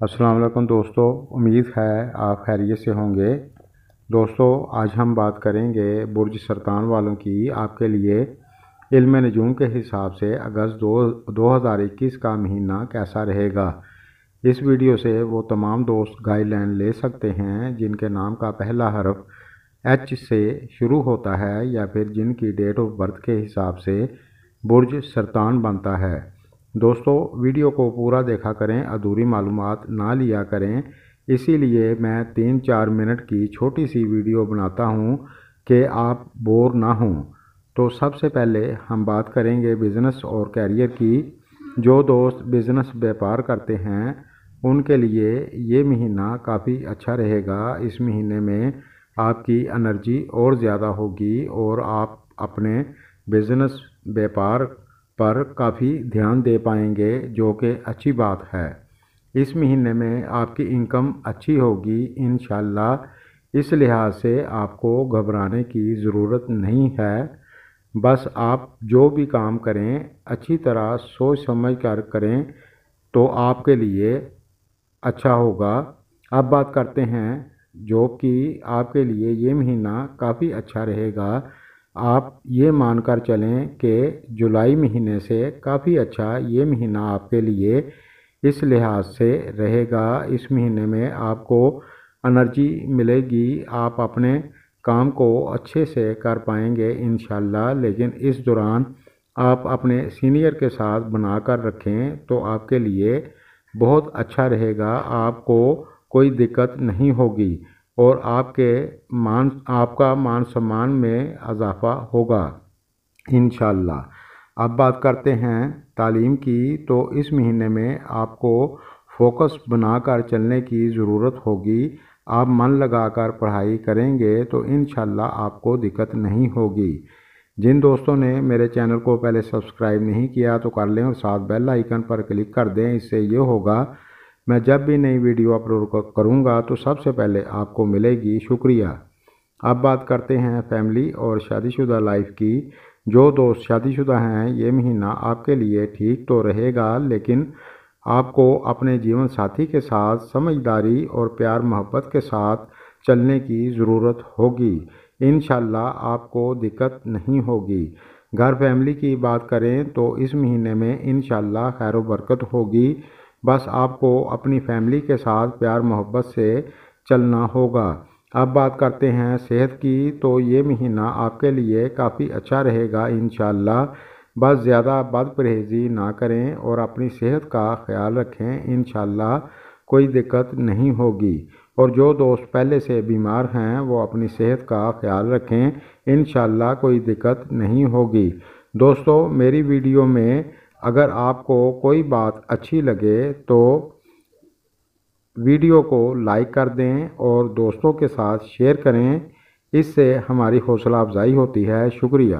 अस्सलाम वालेकुम दोस्तों, उम्मीद है आप खैरियत से होंगे। दोस्तों, आज हम बात करेंगे बुर्ज सरतान वालों की आपके लिए इल्म नजूम के हिसाब से अगस्त 2021 का महीना कैसा रहेगा। इस वीडियो से वो तमाम दोस्त गाइडलाइन ले सकते हैं जिनके नाम का पहला हर्फ एच से शुरू होता है या फिर जिनकी डेट ऑफ बर्थ के हिसाब से बुर्ज सरतान बनता है। दोस्तों, वीडियो को पूरा देखा करें, अधूरी मालूमात ना लिया करें। इसीलिए मैं 3-4 मिनट की छोटी सी वीडियो बनाता हूं कि आप बोर ना हों। तो सबसे पहले हम बात करेंगे बिज़नेस और कैरियर की। जो दोस्त बिज़नेस व्यापार करते हैं उनके लिए ये महीना काफ़ी अच्छा रहेगा। इस महीने में आपकी एनर्जी और ज़्यादा होगी और आप अपने बिज़नेस व्यापार पर काफ़ी ध्यान दे पाएंगे, जो कि अच्छी बात है। इस महीने में आपकी इनकम अच्छी होगी इंशाल्लाह। इस लिहाज से आपको घबराने की ज़रूरत नहीं है। बस आप जो भी काम करें अच्छी तरह सोच समझ कर करें तो आपके लिए अच्छा होगा। अब बात करते हैं जॉब की। आपके लिए ये महीना काफ़ी अच्छा रहेगा। आप ये मानकर चलें कि जुलाई महीने से काफ़ी अच्छा ये महीना आपके लिए इस लिहाज से रहेगा। इस महीने में आपको एनर्जी मिलेगी, आप अपने काम को अच्छे से कर पाएंगे इंशाल्लाह। लेकिन इस दौरान आप अपने सीनियर के साथ बनाकर रखें तो आपके लिए बहुत अच्छा रहेगा। आपको कोई दिक्कत नहीं होगी और आपका मान सम्मान में इजाफ़ा होगा इंशाल्लाह। अब बात करते हैं तालीम की। तो इस महीने में आपको फोकस बनाकर चलने की ज़रूरत होगी। आप मन लगाकर पढ़ाई करेंगे तो इंशाल्लाह आपको दिक्कत नहीं होगी। जिन दोस्तों ने मेरे चैनल को पहले सब्सक्राइब नहीं किया तो कर लें और साथ बेल आइकन पर क्लिक कर दें। इससे ये होगा मैं जब भी नई वीडियो अपलोड करूँगा तो सबसे पहले आपको मिलेगी। शुक्रिया। अब बात करते हैं फैमिली और शादीशुदा लाइफ की। जो दोस्त शादीशुदा हैं ये महीना आपके लिए ठीक तो रहेगा, लेकिन आपको अपने जीवन साथी के साथ समझदारी और प्यार मोहब्बत के साथ चलने की ज़रूरत होगी। इंशाल्लाह आपको दिक्कत नहीं होगी। घर फैमिली की बात करें तो इस महीने में इंशाल्लाह खैर व बरकत होगी। बस आपको अपनी फैमिली के साथ प्यार मोहब्बत से चलना होगा। अब बात करते हैं सेहत की। तो ये महीना आपके लिए काफ़ी अच्छा रहेगा इंशाल्लाह। बस ज़्यादा बदपरहेज़ी ना करें और अपनी सेहत का ख्याल रखें, इंशाल्लाह कोई दिक्कत नहीं होगी। और जो दोस्त पहले से बीमार हैं वो अपनी सेहत का ख्याल रखें, इंशाल्लाह कोई दिक्कत नहीं होगी। दोस्तों, मेरी वीडियो में अगर आपको कोई बात अच्छी लगे तो वीडियो को लाइक कर दें और दोस्तों के साथ शेयर करें। इससे हमारी हौसला अफजाई होती है। शुक्रिया।